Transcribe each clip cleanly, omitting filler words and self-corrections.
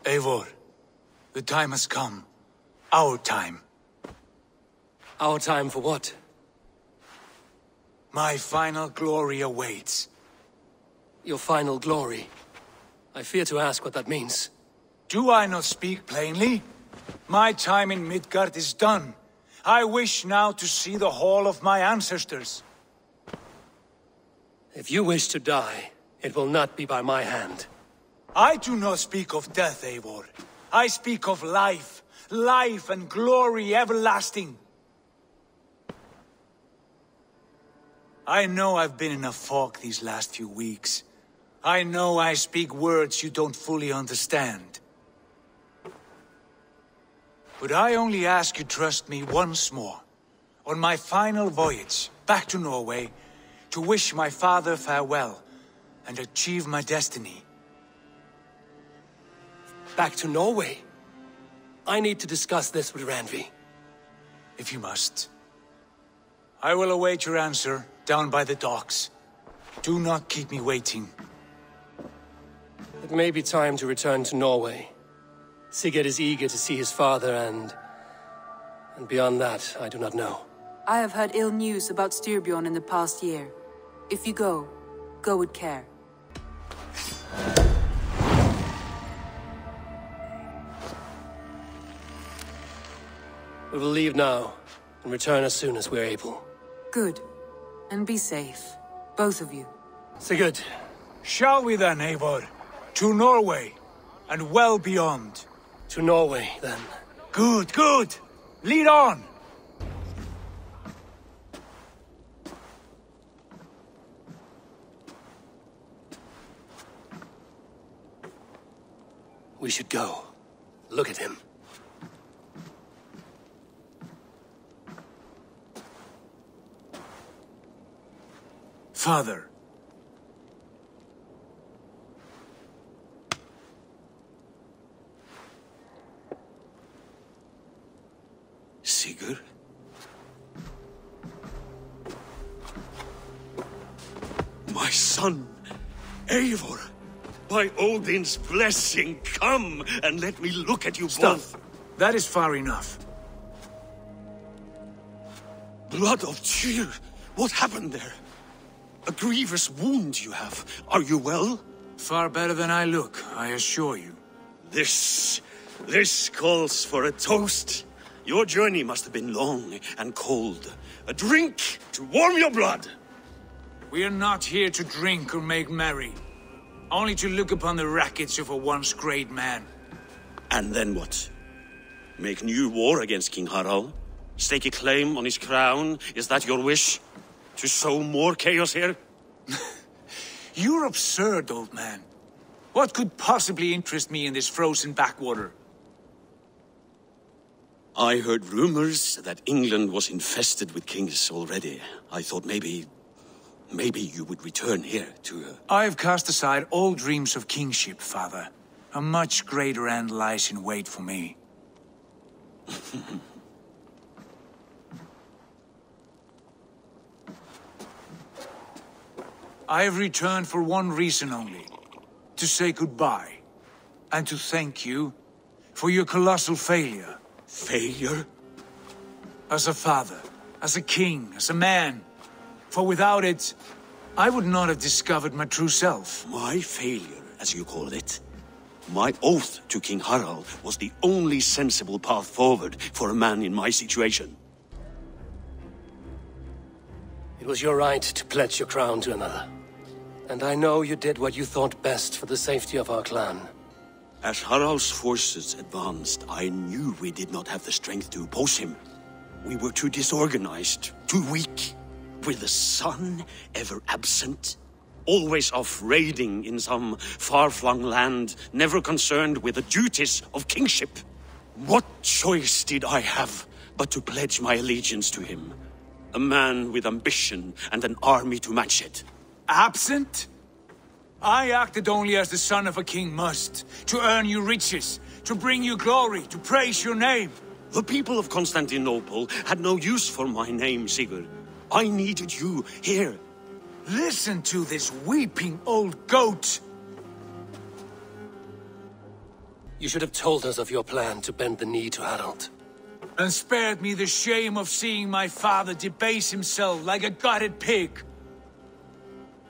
Eivor, the time has come. Our time. Our time for what? My final glory awaits. Your final glory. I fear to ask what that means. Do I not speak plainly? My time in Midgard is done. I wish now to see the hall of my ancestors. If you wish to die, it will not be by my hand. I do not speak of death, Eivor. I speak of life. Life and glory everlasting. I know I've been in a fog these last few weeks. I know I speak words you don't fully understand. But I only ask you trust me once more. On my final voyage, back to Norway, to wish my father farewell, and achieve my destiny. Back to Norway? I need to discuss this with Randvi. If you must. I will await your answer down by the docks. Do not keep me waiting. It may be time to return to Norway. Sigurd is eager to see his father and beyond that, I do not know. I have heard ill news about Styrbjorn in the past year. If you go with care. We will leave now, and return as soon as we're able. Good. And be safe. Both of you. Sigurd. Shall we then, Eivor? To Norway, and well beyond. To Norway, then. Good, good! Lead on! We should go. Look at him. Father. Sigurd? My son, Eivor! By Odin's blessing, come and let me look at you both. That is far enough. Blood of Tyr! What happened there? A grievous wound you have. Are you well? Far better than I look, I assure you. This calls for a toast. Your journey must have been long and cold. A drink to warm your blood. We are not here to drink or make merry. Only to look upon the wreckage of a once great man. And then what? Make new war against King Harald? Stake a claim on his crown? Is that your wish? To sow more chaos here? You're absurd, old man. What could possibly interest me in this frozen backwater? I heard rumors that England was infested with kings already. I thought maybe you would return here to... I've cast aside all dreams of kingship, father. A much greater end lies in wait for me. I have returned for one reason only. To say goodbye. And to thank you for your colossal failure. Failure? As a father, as a king, as a man. For without it, I would not have discovered my true self. My failure, as you call it. My oath to King Harald was the only sensible path forward for a man in my situation. It was your right to pledge your crown to another. And I know you did what you thought best for the safety of our clan. As Harald's forces advanced, I knew we did not have the strength to oppose him. We were too disorganized, too weak. With the sun ever absent, always off raiding in some far-flung land, never concerned with the duties of kingship. What choice did I have but to pledge my allegiance to him? A man with ambition and an army to match it. Absent? I acted only as the son of a king must, to earn you riches, to bring you glory, to praise your name. The people of Constantinople had no use for my name, Sigurd. I needed you here. Listen to this weeping old goat. You should have told us of your plan to bend the knee to Harald. And spared me the shame of seeing my father debase himself like a gutted pig.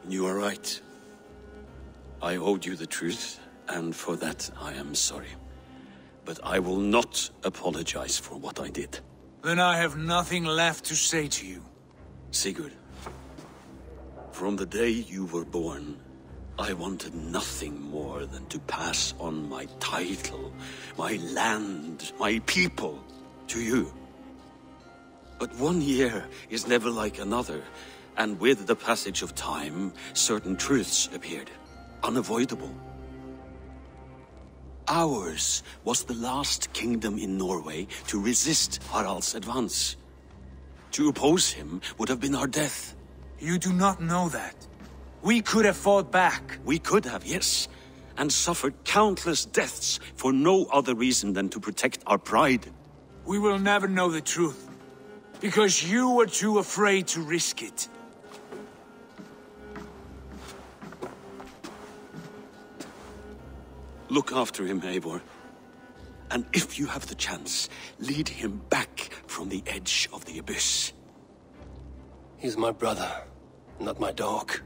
You are right. I owed you the truth, and for that I am sorry. But I will not apologize for what I did. Then I have nothing left to say to you. Sigurd, from the day you were born, I wanted nothing more than to pass on my title, my land, my people, to you. But 1 year is never like another, and with the passage of time, certain truths appeared, unavoidable. Ours was the last kingdom in Norway to resist Harald's advance. To oppose him would have been our death. You do not know that. We could have fought back. We could have, yes, and suffered countless deaths for no other reason than to protect our pride. We will never know the truth, because you were too afraid to risk it. Look after him, Eivor. And if you have the chance, lead him back from the edge of the abyss. He's my brother, not my dog.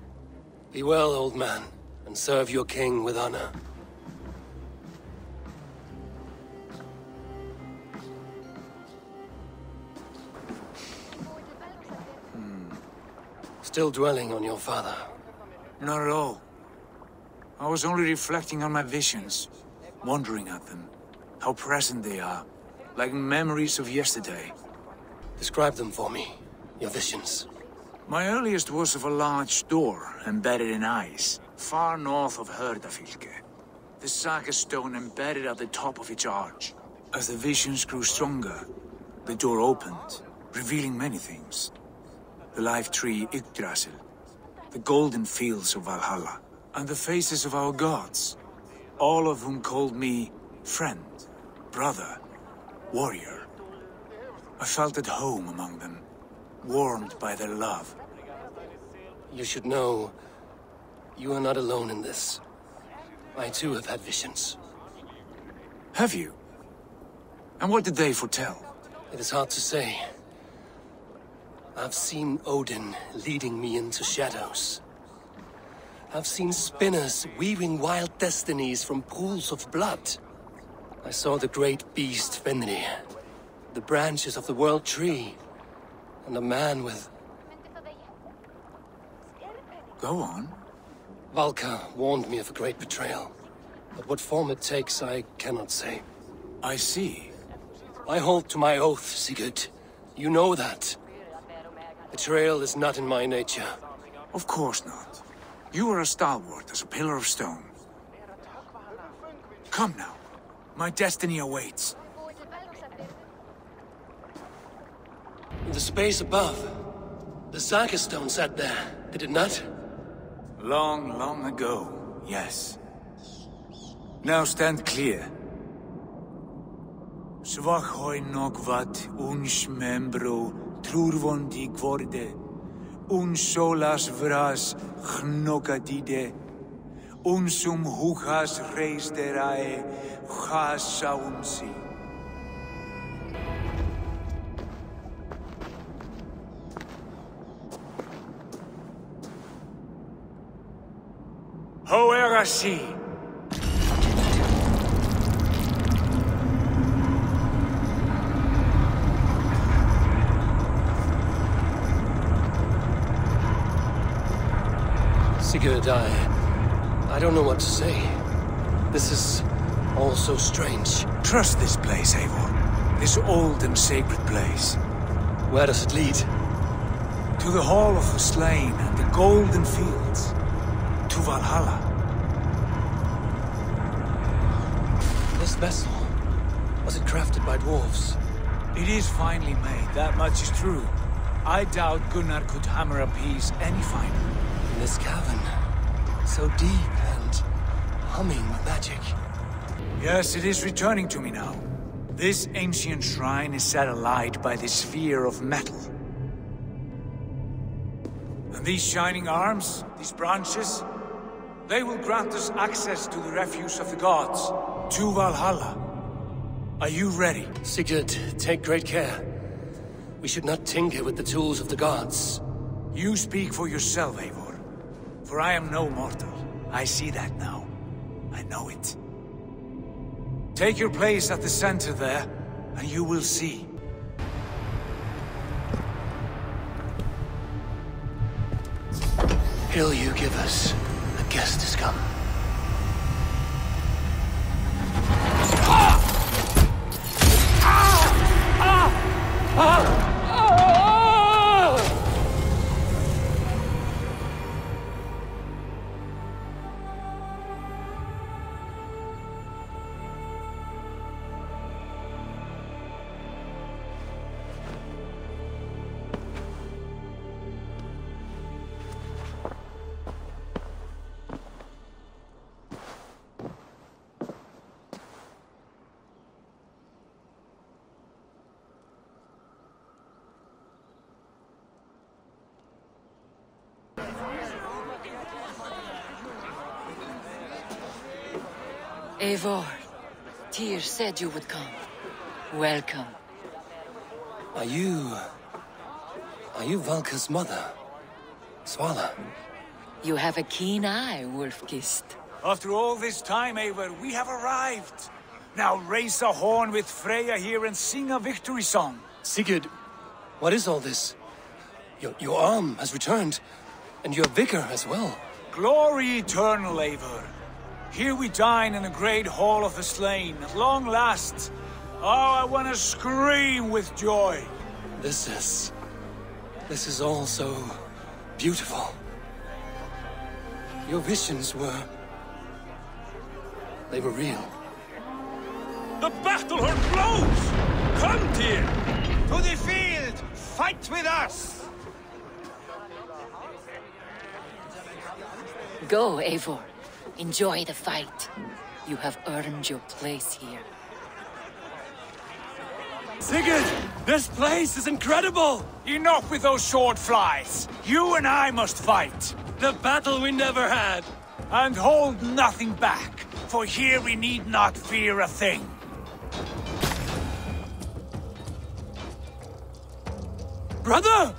Be well, old man, and serve your king with honor. Still dwelling on your father? Not at all. I was only reflecting on my visions, wondering at them. How present they are, like memories of yesterday. Describe them for me, your visions. My earliest was of a large door embedded in ice, far north of Hordafylke. The saga stone embedded at the top of its arch. As the visions grew stronger, the door opened, revealing many things. The life tree Yggdrasil, the golden fields of Valhalla, and the faces of our gods, all of whom called me friend, brother, warrior. I felt at home among them, warmed by their love. You should know, you are not alone in this. I too have had visions. Have you? And what did they foretell? It is hard to say. I've seen Odin leading me into shadows. I've seen spinners weaving wild destinies from pools of blood. I saw the great beast Fenrir, the branches of the world tree, and a man with... Go on. Valka warned me of a great betrayal. But what form it takes, I cannot say. I see. I hold to my oath, Sigurd. You know that. Betrayal is not in my nature. Of course not. You are as stalwart as a pillar of stone. Come now. My destiny awaits. In the space above, the saga stone sat there, did it not? Long, long ago, yes. Now stand clear. Svachoi nokvat uns membro trurvondi gvorde, un solas vras gnokadide, unsum huchas reisterae chasaunsi. Hoerasi! Sigurd, I don't know what to say. This is all so strange. Trust this place, Eivor. This old and sacred place. Where does it lead? To the Hall of the Slain and the Golden Fields. To Valhalla. This vessel, was it crafted by dwarves? It is finely made, that much is true. I doubt Gunnar could hammer a piece any finer. In this cavern, so deep and humming with magic. Yes, it is returning to me now. This ancient shrine is set alight by the sphere of metal. And these shining arms, these branches, they will grant us access to the refuse of the gods. To Valhalla. Are you ready? Sigurd, take great care. We should not tinker with the tools of the gods. You speak for yourself, Eivor. For I am no mortal. I see that now. I know it. Take your place at the center there, and you will see. Hail you give us. A guest has come. Eivor, Tyr said you would come. Welcome. Are you Valka's mother? Svala? You have a keen eye, Wolfkist. After all this time, Eivor, we have arrived. Now raise a horn with Freya here and sing a victory song. Sigurd, what is all this? Your arm has returned, and your vigor as well. Glory eternal, Eivor. Here we dine in the great hall of the slain, at long last. Oh, I want to scream with joy. This is all so beautiful. Your visions they were real. The battle horn blows! Come, Tyr! To the field! Fight with us! Go, Eivor. Enjoy the fight. You have earned your place here. Sigurd! This place is incredible! Enough with those sword flies. You and I must fight. The battle we never had! And hold nothing back, for here we need not fear a thing. Brother!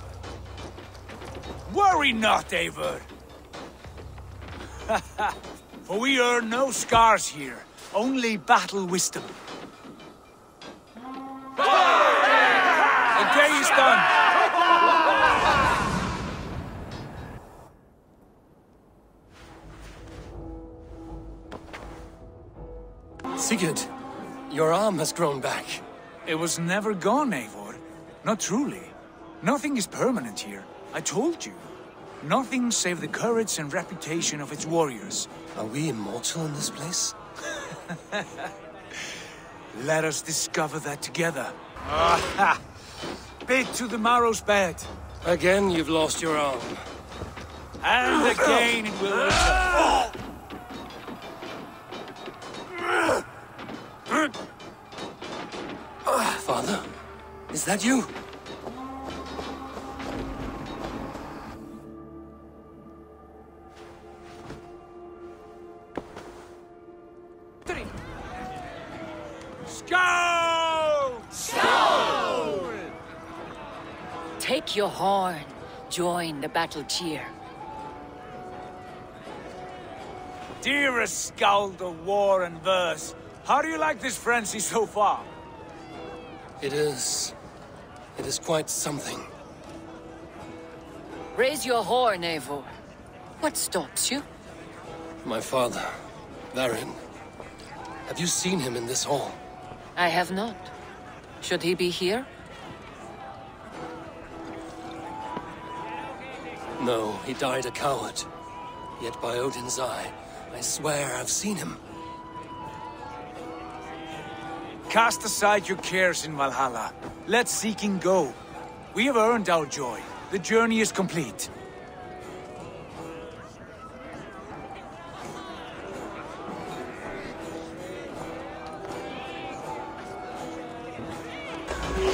Worry not, Eivor. For we earn no scars here, only battle wisdom. The day is done. Sigurd, your arm has grown back. It was never gone, Eivor. Not truly. Nothing is permanent here. I told you. Nothing save the courage and reputation of its warriors. Are we immortal in this place? Let us discover that together. Aha! Bid to the marrow's bed. Again, you've lost your arm. And again it will return. Father, is that you? Take your horn. Join the battle cheer. Dearest Skald of war and verse, how do you like this frenzy so far? It is quite something. Raise your horn, Eivor. What stops you? My father, Varin. Have you seen him in this hall? I have not. Should he be here? No, he died a coward. Yet by Odin's eye, I swear I've seen him. Cast aside your cares in Valhalla. Let seeking go. We have earned our joy. The journey is complete.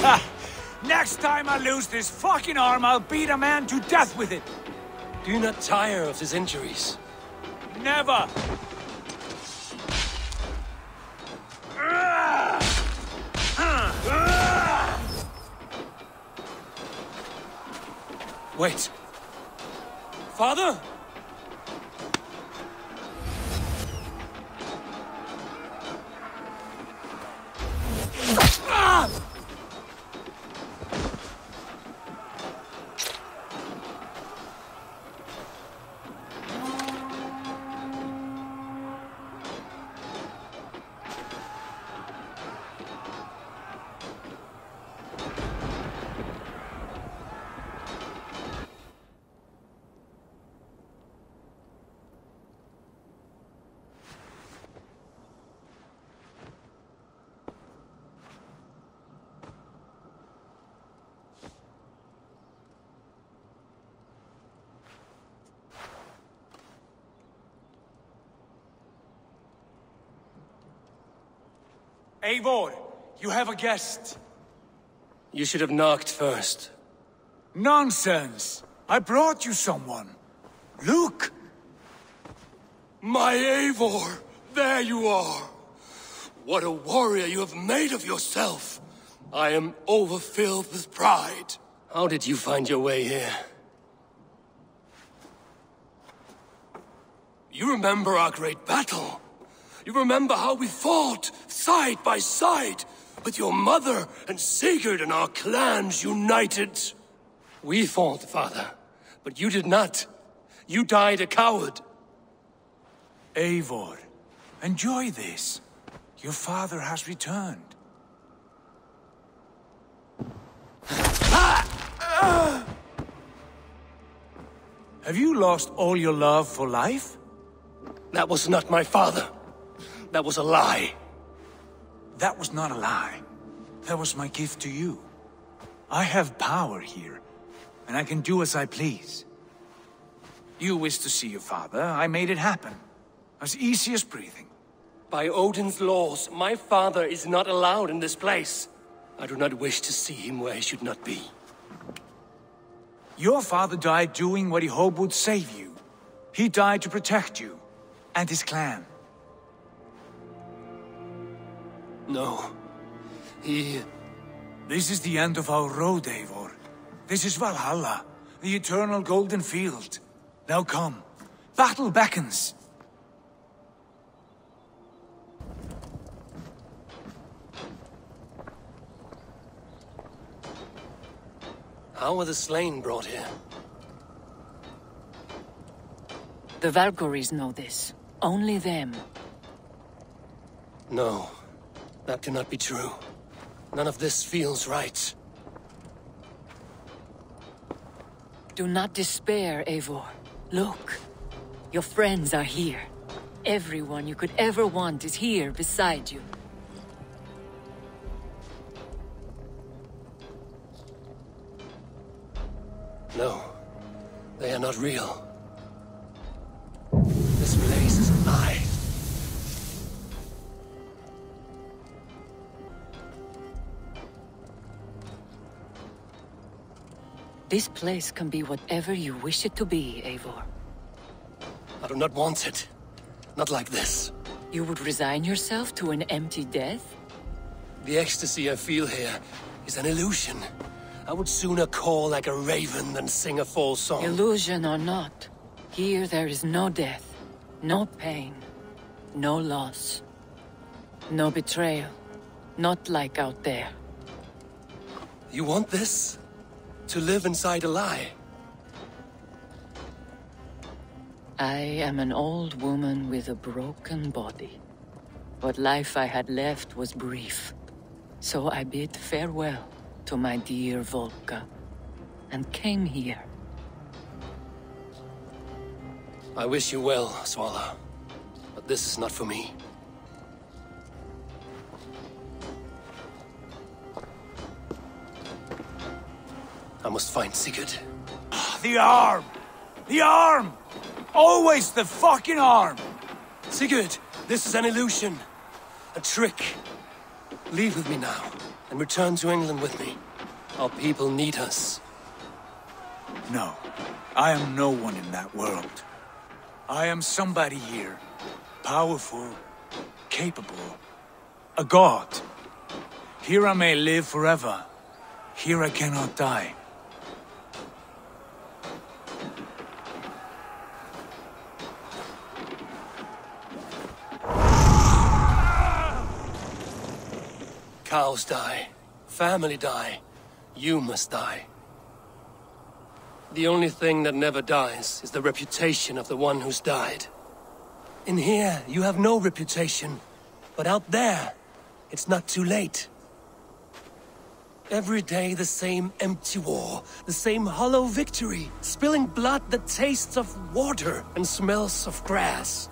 Ha! Next time I lose this fucking arm, I'll beat a man to death with it. Do you not tire of his injuries? Never! Wait. Father? Eivor, you have a guest. You should have knocked first. Nonsense! I brought you someone. Look! My Eivor! There you are! What a warrior you have made of yourself! I am overfilled with pride. How did you find your way here? You remember our great battle? You remember how we fought, side by side, with your mother and Sigurd and our clans united? We fought, father, but you did not. You died a coward. Eivor, enjoy this. Your father has returned. Have you lost all your love for life? That was not my father. That was a lie. That was not a lie. That was my gift to you. I have power here, and I can do as I please. You wish to see your father, I made it happen. As easy as breathing. By Odin's laws, my father is not allowed in this place. I do not wish to see him where he should not be. Your father died doing what he hoped would save you. He died to protect you, and his clan. No. This is the end of our road, Eivor. This is Valhalla, the eternal golden field. Now come. Battle beckons. How were the slain brought here? The Valkyries know this. Only them. No. That cannot be true. None of this feels right. Do not despair, Eivor. Look. Your friends are here. Everyone you could ever want is here beside you. No. They are not real. This place is a lie. This place can be whatever you wish it to be, Eivor. I do not want it. Not like this. You would resign yourself to an empty death? The ecstasy I feel here is an illusion. I would sooner call like a raven than sing a false song. Illusion or not, here there is no death, no pain, no loss, no betrayal. Not like out there. You want this? To live inside a lie? I am an old woman with a broken body. What life I had left was brief. So I bid farewell to my dear Volka, and came here. I wish you well, Svala. But this is not for me. I must find Sigurd. The arm! The arm! Always the fucking arm! Sigurd, this is an illusion. A trick. Leave with me now, and return to England with me. Our people need us. No, I am no one in that world. I am somebody here. Powerful, capable, a god. Here I may live forever. Here I cannot die. Cows die. Family die. You must die. The only thing that never dies is the reputation of the one who's died. In here, you have no reputation. But out there, it's not too late. Every day the same empty war, the same hollow victory, spilling blood that tastes of water and smells of grass.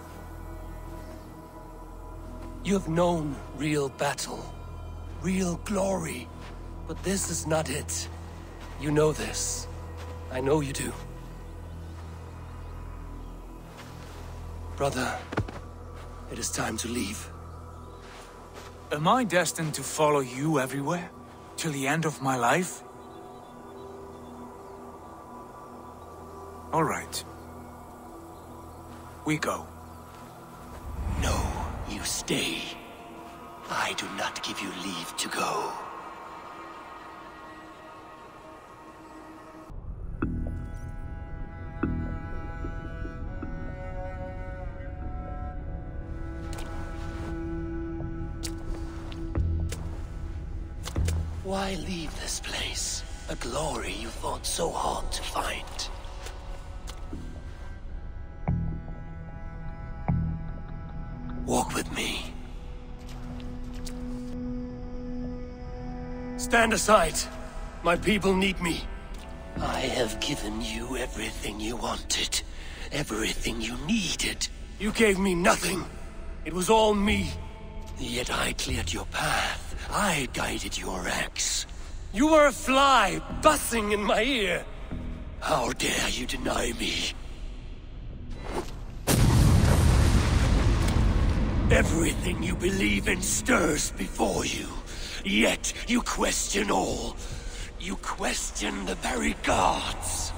You have known real battle, real glory, but this is not it. You know this. I know you do. Brother, it is time to leave. Am I destined to follow you everywhere? Till the end of my life? All right. We go. No, you stay. I do not give you leave to go. Why leave this place? A glory you fought so hard to find. Walk with me. Stand aside. My people need me. I have given you everything you wanted. Everything you needed. You gave me nothing. It was all me. Yet I cleared your path. I guided your axe. You were a fly, buzzing in my ear. How dare you deny me? Everything you believe in stirs before you. Yet you question all. You question the very gods.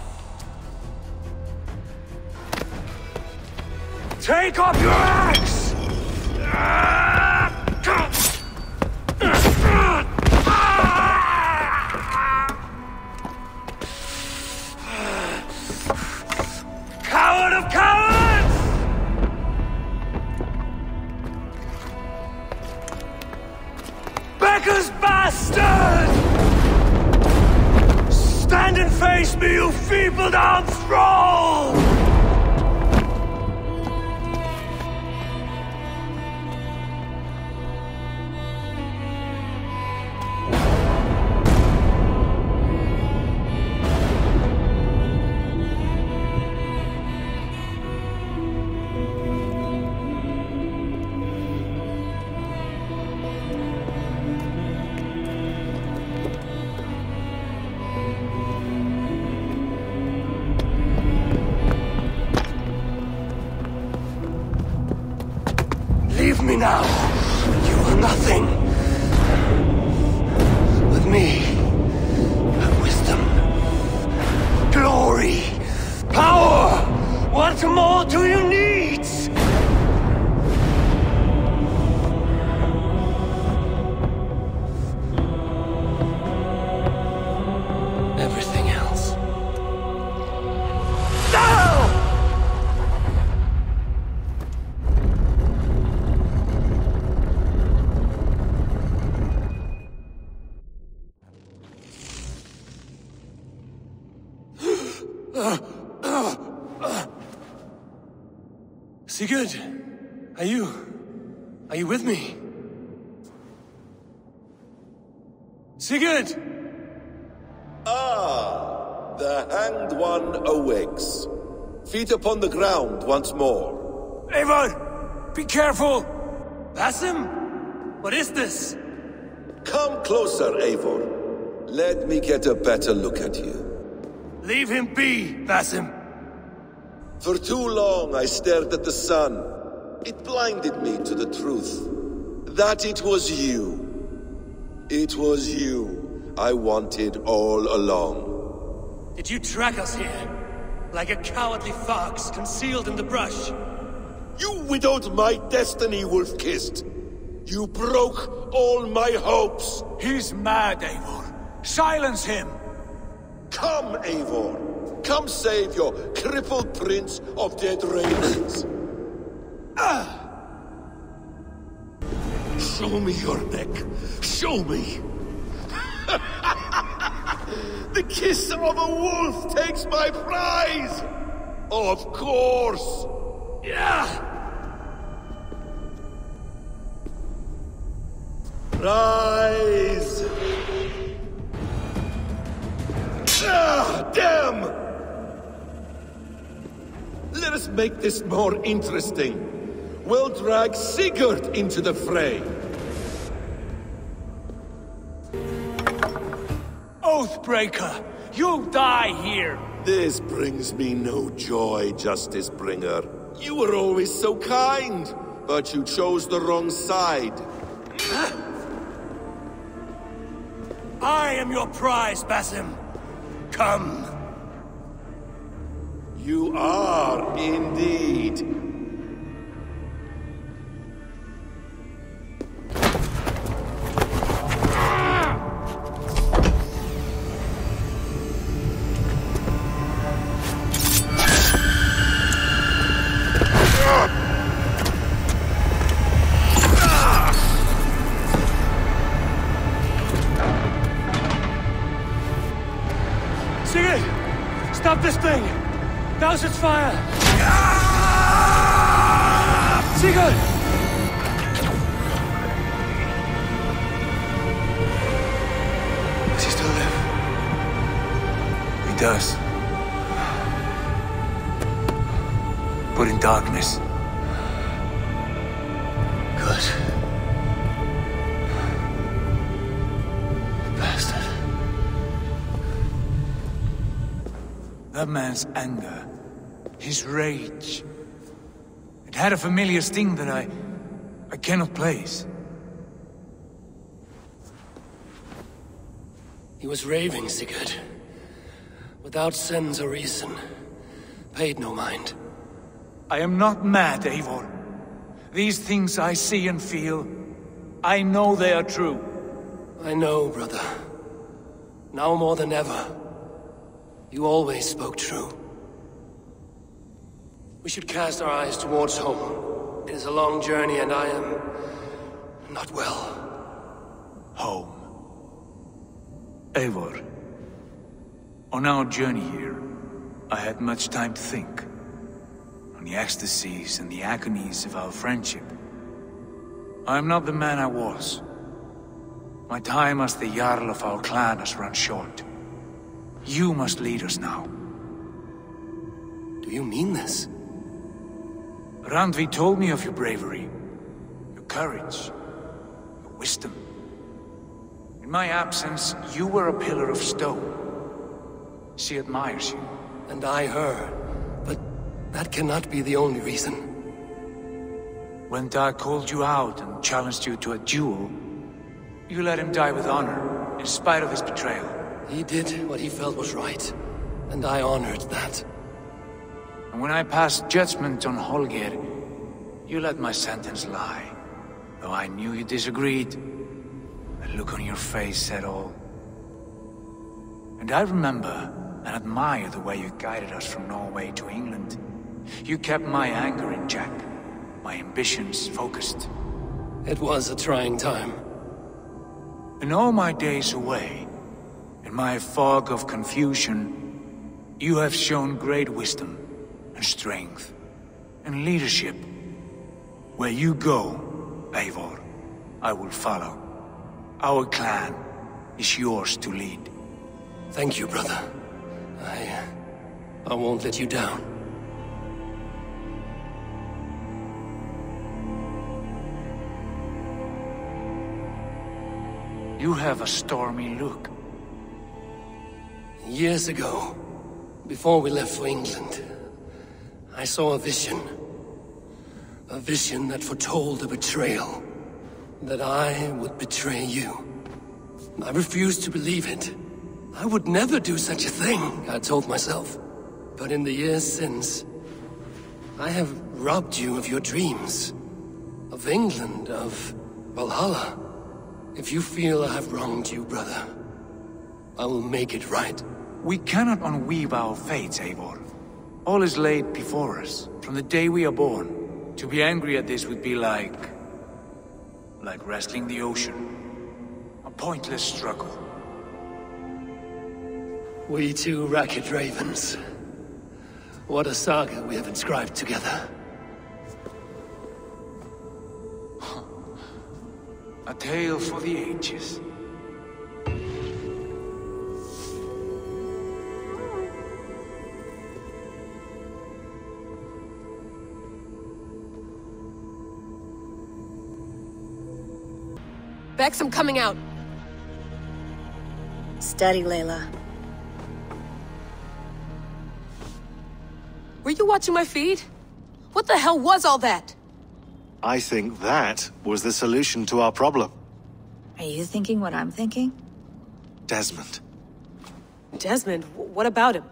Take up your axe! Coward of cowards! Becker's bastard! Stand and face me, you feeble-down thrall! Leave me now. You are nothing. With me, have wisdom, glory, power. What more do you need? Everything else. No! Sigurd, are you with me? Sigurd! Ah, the hanged one awakes. Feet upon the ground once more. Eivor! Be careful! Basim? What is this? Come closer, Eivor. Let me get a better look at you. Leave him be, Basim. For too long I stared at the sun. It blinded me to the truth. That it was you. It was you I wanted all along. Did you track us here? Like a cowardly fox concealed in the brush? You widowed my destiny, wolf-kissed. You broke all my hopes. He's mad, Eivor. Silence him! Come, Eivor. Come save your crippled prince of dead ravens. Show me your neck. Show me. The kiss of a wolf takes my prize. Of course. Yeah! Rise. Ah, damn! Let us make this more interesting. We'll drag Sigurd into the fray. Oathbreaker! You'll die here! This brings me no joy, Justice Bringer. You were always so kind, but you chose the wrong side. I am your prize, Basim. Come. You are indeed. Sigurd! Stop this thing! Douse its fire! Sigurd! Does he still live? He does. But in darkness. Good. Bastard. That man's anger, his rage, it had a familiar sting that I cannot place. He was raving, Sigurd. Without sense or reason. Paid no mind. I am not mad, Eivor. These things I see and feel, I know they are true. I know, brother. Now more than ever. You always spoke true. We should cast our eyes towards home. It is a long journey and I am... not well. Home. Eivor. On our journey here, I had much time to think. On the ecstasies and the agonies of our friendship. I am not the man I was. My time as the Jarl of our clan has run short. You must lead us now. Do you mean this? Randvi told me of your bravery, your courage, your wisdom. In my absence, you were a pillar of stone. She admires you. And I her. But that cannot be the only reason. When Dag called you out and challenged you to a duel, you let him die with honor, in spite of his betrayal. He did what he felt was right, and I honored that. And when I passed judgment on Holger, you let my sentence lie. Though I knew you disagreed, the look on your face said all. And I remember and admire the way you guided us from Norway to England. You kept my anger in check, my ambitions focused. It was a trying time. In all my days away, in my fog of confusion, you have shown great wisdom and strength and leadership. Where you go, Eivor, I will follow. Our clan is yours to lead. Thank you, brother. I won't let you down. You have a stormy look. Years ago, before we left for England, I saw a vision. A vision that foretold a betrayal. That I would betray you. I refused to believe it. I would never do such a thing, I told myself. But in the years since, I have robbed you of your dreams. Of England, of Valhalla. If you feel I have wronged you, brother, I will make it right. We cannot unweave our fates, Eivor. All is laid before us, from the day we are born. To be angry at this would be like like wrestling the ocean. A pointless struggle. We two racket ravens. What a saga we have inscribed together. A tale for the ages. Bex, I'm coming out. Steady, Layla. Were you watching my feed? What the hell was all that? I think that was the solution to our problem. Are you thinking what I'm thinking? Desmond. Desmond? What about him?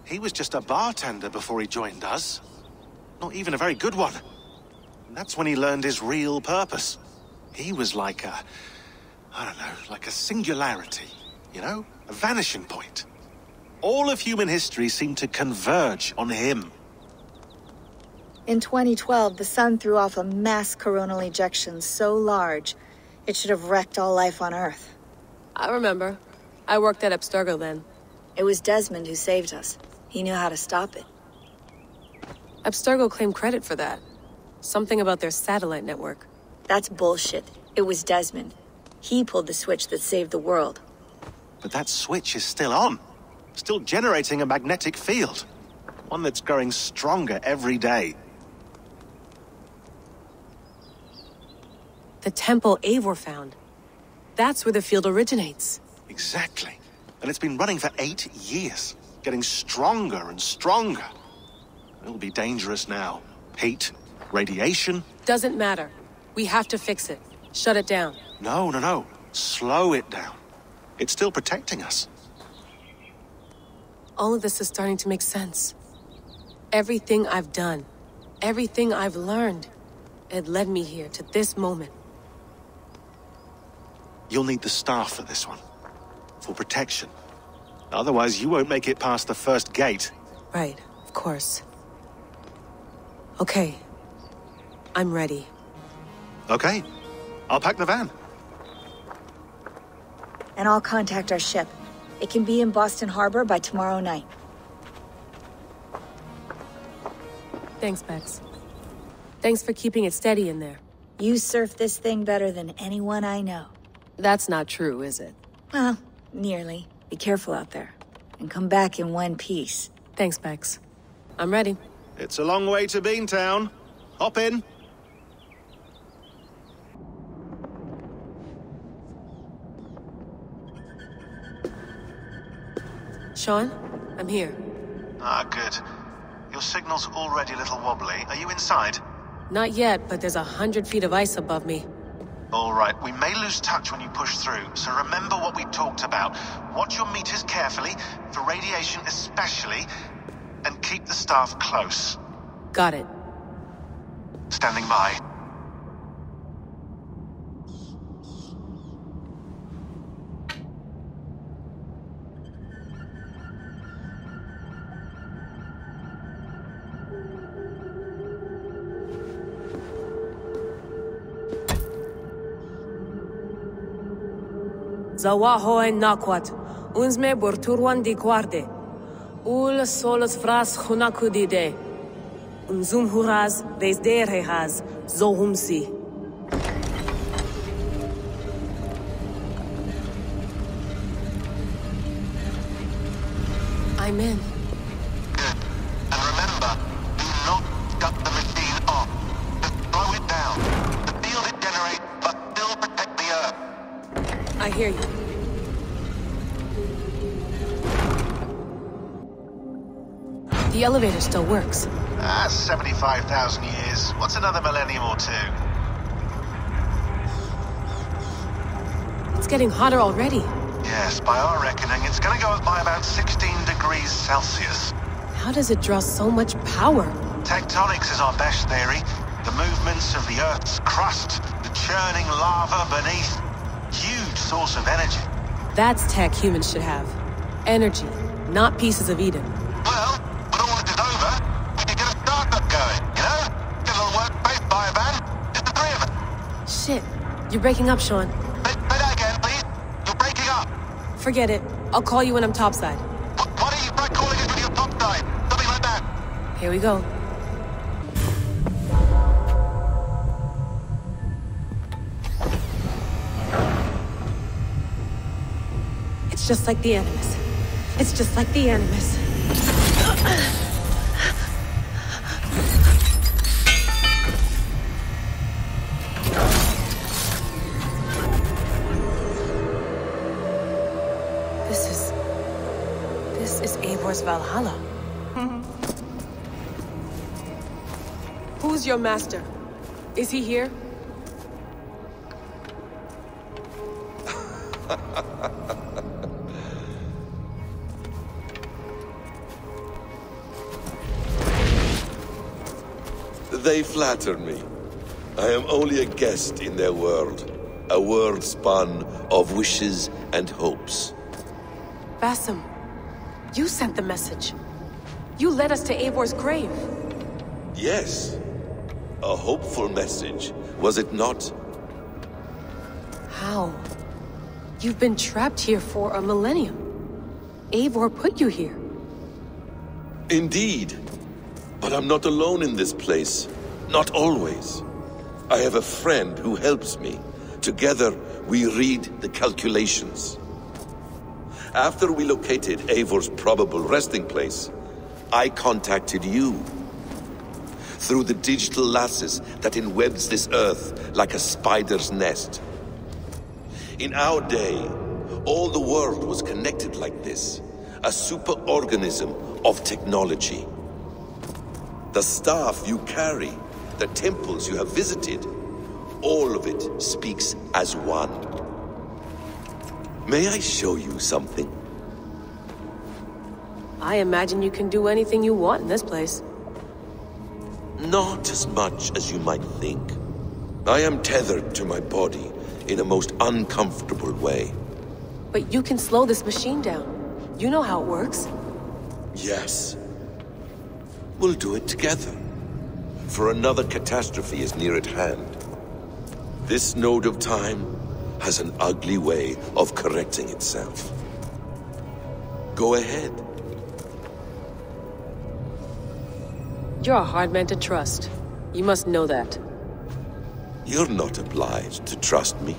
He was just a bartender before he joined us. Not even a very good one. And that's when he learned his real purpose. He was like a... I don't know, like a singularity, you know? A vanishing point. All of human history seemed to converge on him. In 2012, the sun threw off a mass coronal ejection so large, it should have wrecked all life on Earth. I remember. I worked at Abstergo then. It was Desmond who saved us. He knew how to stop it. Abstergo claimed credit for that. Something about their satellite network. That's bullshit. It was Desmond. He pulled the switch that saved the world. But that switch is still on. Still generating a magnetic field. One that's growing stronger every day. The temple Eivor found. That's where the field originates. Exactly. And it's been running for 8 years. Getting stronger and stronger. It'll be dangerous now. Heat, radiation. Doesn't matter. We have to fix it. Shut it down. No. Slow it down. It's still protecting us. All of this is starting to make sense. Everything I've done, everything I've learned, it led me here to this moment. You'll need the staff for this one. For protection. Otherwise, you won't make it past the first gate. Right, of course. Okay. I'm ready. Okay. I'll pack the van. And I'll contact our ship. It can be in Boston Harbor by tomorrow night. Thanks, Bex. Thanks for keeping it steady in there. You surf this thing better than anyone I know. That's not true, is it? Well, nearly. Be careful out there. And come back in one piece. Thanks, Bex. I'm ready. It's a long way to Beantown. Hop in. Sean, I'm here. Ah, good. Your signal's already a little wobbly. Are you inside? Not yet, but there's 100 feet of ice above me. All right, we may lose touch when you push through, so remember what we talked about. Watch your meters carefully, for radiation especially, and keep the staff close. Got it. Standing by. Zawaho en nakwat, unsme burturwan di guarde. Ul solos fras hunakudide. Unzum huraz, desderehaz, zohumsi. I'm in. Good. And remember, do not cut the machine off. Just slow it down. The field it generates, but still protect the Earth. I hear you. The elevator still works. 75,000 years. What's another millennium or two? It's getting hotter already. Yes, by our reckoning, it's gonna go up by about 16 degrees Celsius. How does it draw so much power? Tectonics is our best theory. The movements of the Earth's crust, the churning lava beneath. Huge source of energy. That's tech humans should have. Energy, not pieces of Eden. Well, when all this is over, we can get a startup going. Shit. You're breaking up, Sean. Say that again, please. You're breaking up. Forget it. I'll call you when I'm topside. Why don't you try calling us when you're topside? Something like that. Here we go. It's just like the Animus. It's just like the Animus. This is Eivor's Valhalla. Who's your master? Is he here? They flatter me. I am only a guest in their world. A world spun of wishes and hopes. Basim, you sent the message. You led us to Eivor's grave. Yes. A hopeful message, was it not? How? You've been trapped here for a millennium. Eivor put you here. Indeed. But I'm not alone in this place. Not always. I have a friend who helps me. Together, we read the calculations. After we located Eivor's probable resting place, I contacted you. Through the digital lasses that enwebs this earth like a spider's nest. In our day, all the world was connected like this. A superorganism of technology. The staff you carry, the temples you have visited, all of it speaks as one. May I show you something? I imagine you can do anything you want in this place. Not as much as you might think. I am tethered to my body in a most uncomfortable way. But you can slow this machine down. You know how it works. Yes. We'll do it together. For another catastrophe is near at hand. This node of time has an ugly way of correcting itself. Go ahead. You're a hard man to trust. You must know that. You're not obliged to trust me.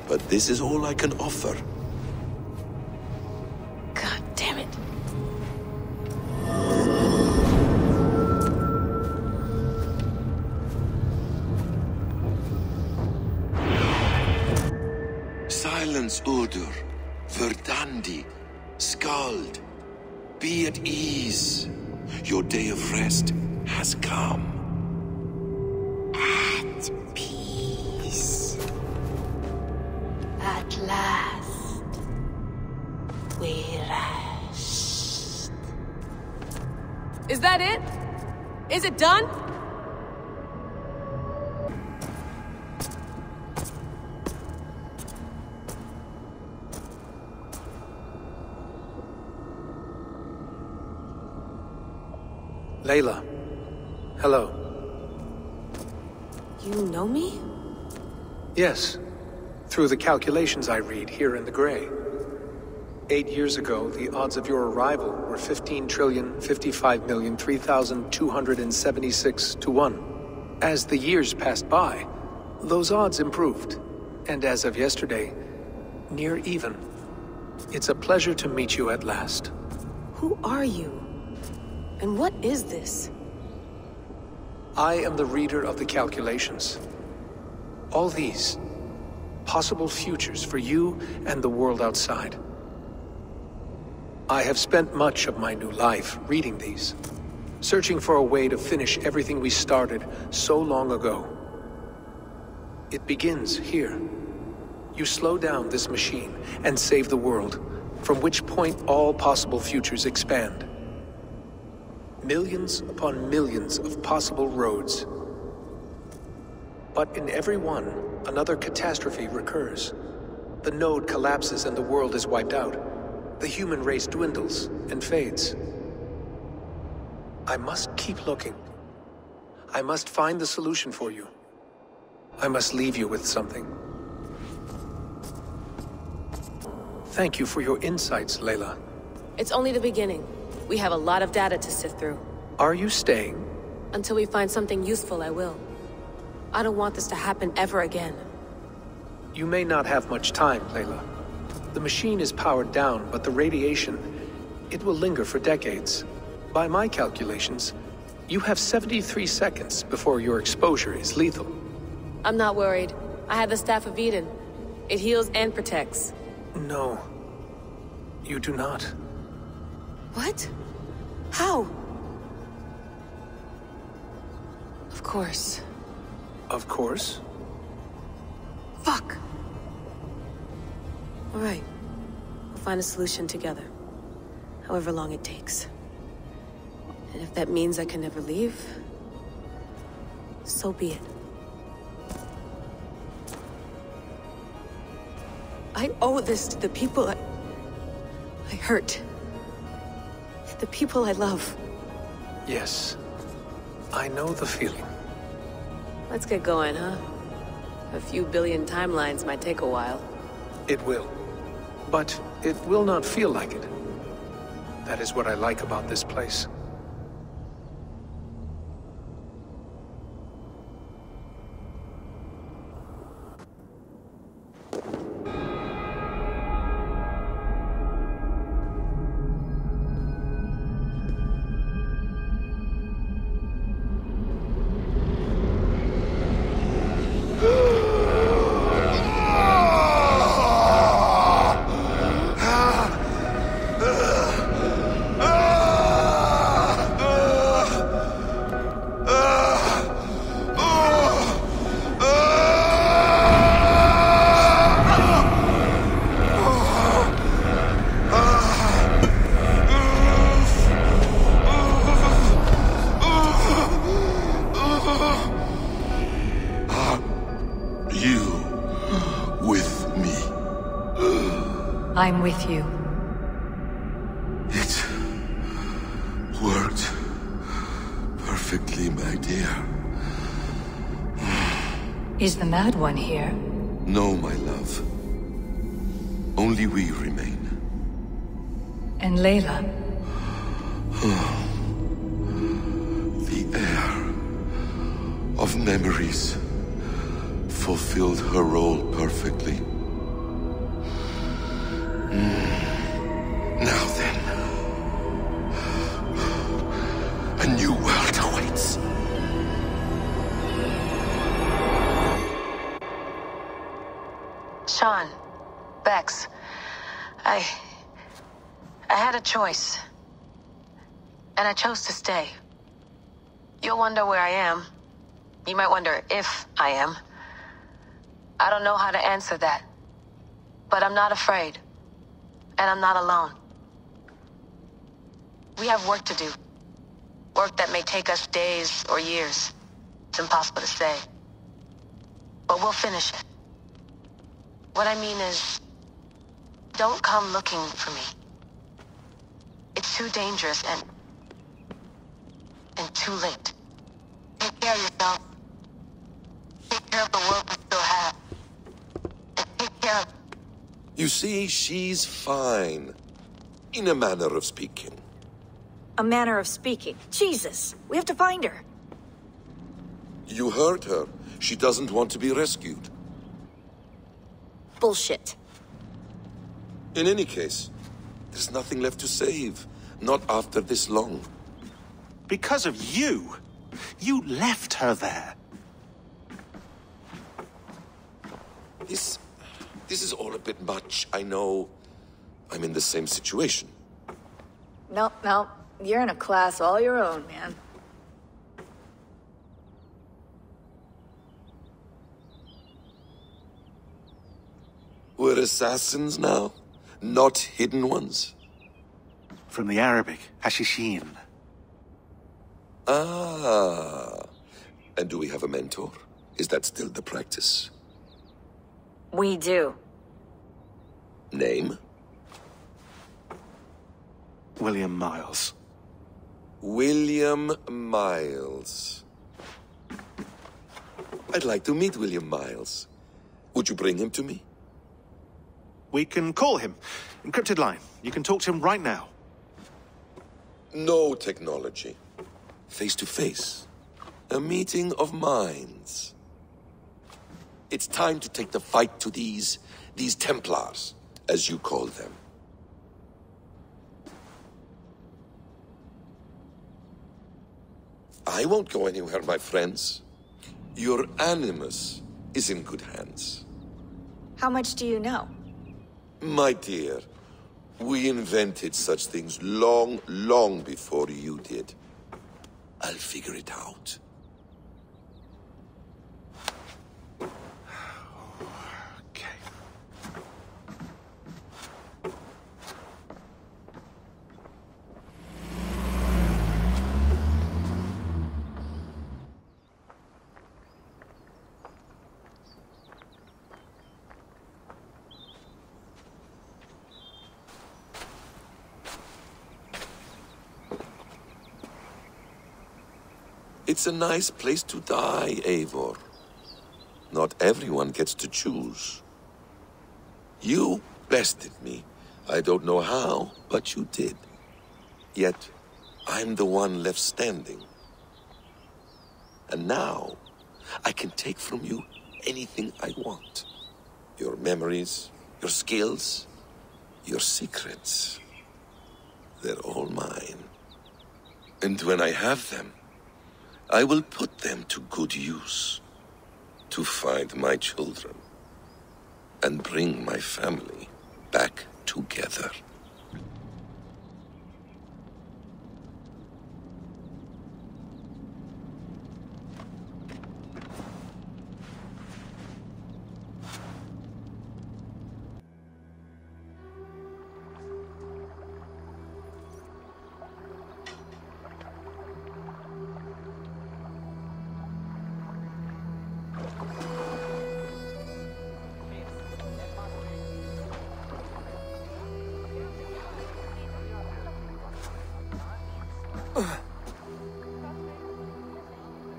But this is all I can offer. God damn it. Silence, Udur. Verdandi. Skald. Be at ease. Your day of rest has come. At peace. At last, we rest. Is that it? Is it done? Layla. Hello. You know me? Yes. Through the calculations I read here in the gray. 8 years ago, the odds of your arrival were 15,055,003,276 to 1. As the years passed by, those odds improved. And as of yesterday, near even. It's a pleasure to meet you at last. Who are you? And what is this? I am the reader of the calculations. All these, possible futures for you and the world outside. I have spent much of my new life reading these, searching for a way to finish everything we started so long ago. It begins here. You slow down this machine and save the world, from which point all possible futures expand. Millions upon millions of possible roads. But in every one, another catastrophe recurs. The node collapses and the world is wiped out. The human race dwindles and fades. I must keep looking. I must find the solution for you. I must leave you with something. Thank you for your insights, Layla. It's only the beginning. We have a lot of data to sift through. Are you staying? Until we find something useful, I will. I don't want this to happen ever again. You may not have much time, Layla. The machine is powered down, but the radiation, it will linger for decades. By my calculations, you have 73 seconds before your exposure is lethal. I'm not worried. I have the Staff of Eden. It heals and protects. No, you do not. What? How? Of course. Of course? Fuck! All right. We'll find a solution together. However long it takes. And if that means I can never leave, so be it. I owe this to the people I hurt. The people I love. Yes. I know the feeling. Let's get going, huh? A few billion timelines might take a while. It will. But it will not feel like it. That is what I like about this place. I'm with you. It worked perfectly, my dear. Is the Mad One here? No, my love. Only we remain. And Layla? The air of memories fulfilled her role perfectly. Now then, a new world awaits. Sean, Bex, I had a choice. And I chose to stay. You'll wonder where I am. You might wonder if I am. I don't know how to answer that. But I'm not afraid. And I'm not alone. We have work to do. Work that may take us days or years. It's impossible to say. But we'll finish it. What I mean is, don't come looking for me. It's too dangerous and too late. Take care of yourself. Take care of the world we still have. And take care of... You see, she's fine. In a manner of speaking. A manner of speaking. Jesus, we have to find her. You heard her. She doesn't want to be rescued. Bullshit. In any case, there's nothing left to save. Not after this long. Because of you. You left her there. This is all a bit much, I know. I'm in the same situation. Nope. You're in a class all your own, man. We're assassins now? Not hidden ones? From the Arabic, Hashishin. Ah. And do we have a mentor? Is that still the practice? We do. Name? William Miles. William Miles. I'd like to meet William Miles. Would you bring him to me? We can call him. Encrypted line. You can talk to him right now. No technology. Face to face. A meeting of minds. It's time to take the fight to these Templars, as you call them. I won't go anywhere, my friends. Your animus is in good hands. How much do you know? My dear, we invented such things long, long before you did. I'll figure it out. It's a nice place to die, Eivor. Not everyone gets to choose. You bested me. I don't know how, but you did. Yet, I'm the one left standing. And now, I can take from you anything I want. Your memories, your skills, your secrets. They're all mine. And when I have them, I will put them to good use. To find my children. And bring my family back together.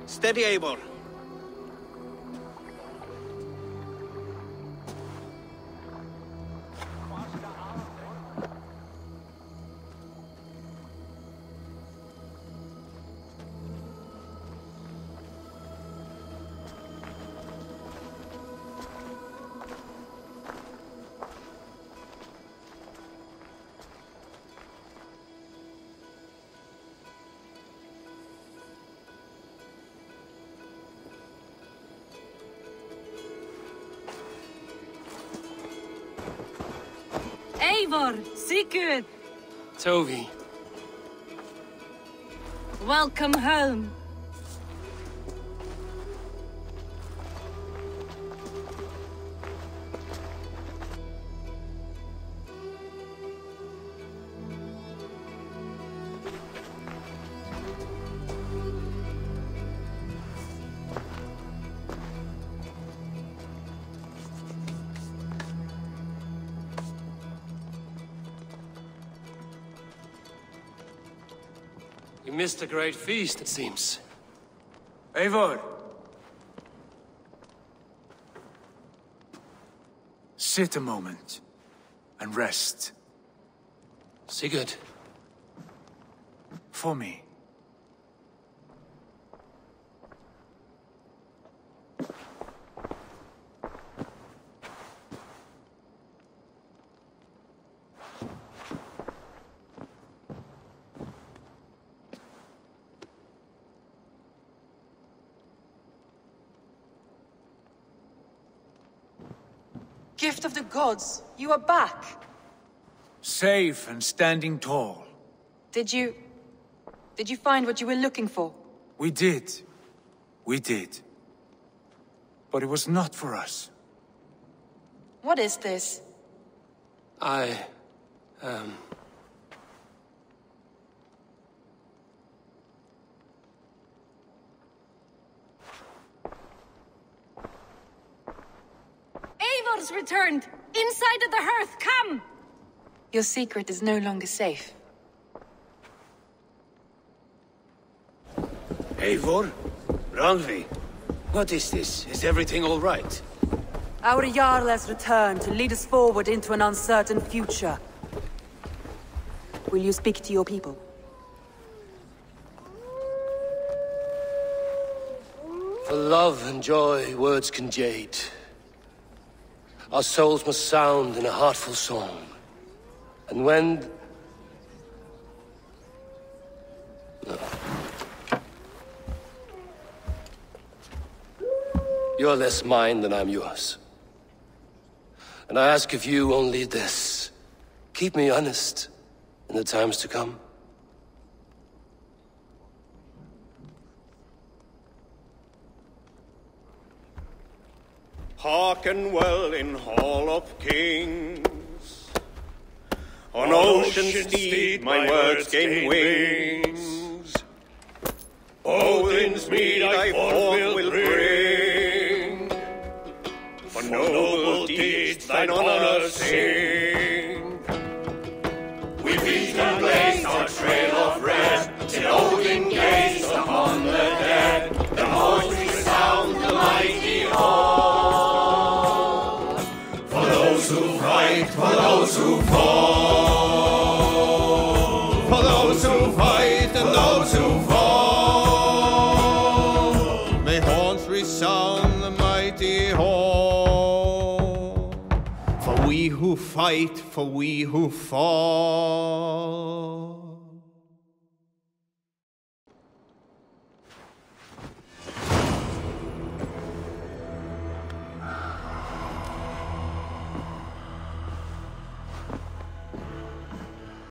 Steady, Eivor. Eivor, Sigurd! Tovi. Welcome home. You missed a great feast, it seems. Eivor! Sit a moment and rest. Sigurd. For me. Gift of the gods, you are back. Safe and standing tall. Did you find what you were looking for? We did. We did. But it was not for us. What is this? Eivor's returned! Inside of the hearth, come! Your secret is no longer safe. Eivor? Randvi? What is this? Is everything all right? Our Jarl has returned to lead us forward into an uncertain future. Will you speak to your people? For love and joy, words can jade. Our souls must sound in a heartful song. And when... No. You're less mine than I'm yours. And I ask of you only this. Keep me honest in the times to come. Hearken well in Hall of Kings. On ocean steed my words gain wings. Odin's mead I forth will bring. For noble deeds thine honor sing. We beat and blaze our trail of red, till Odin gaze upon the dead. The voice resound the mighty hall. For those who fight, for those who fall. For those who fight and those who fall. May horns resound the mighty hall. For we who fight, for we who fall.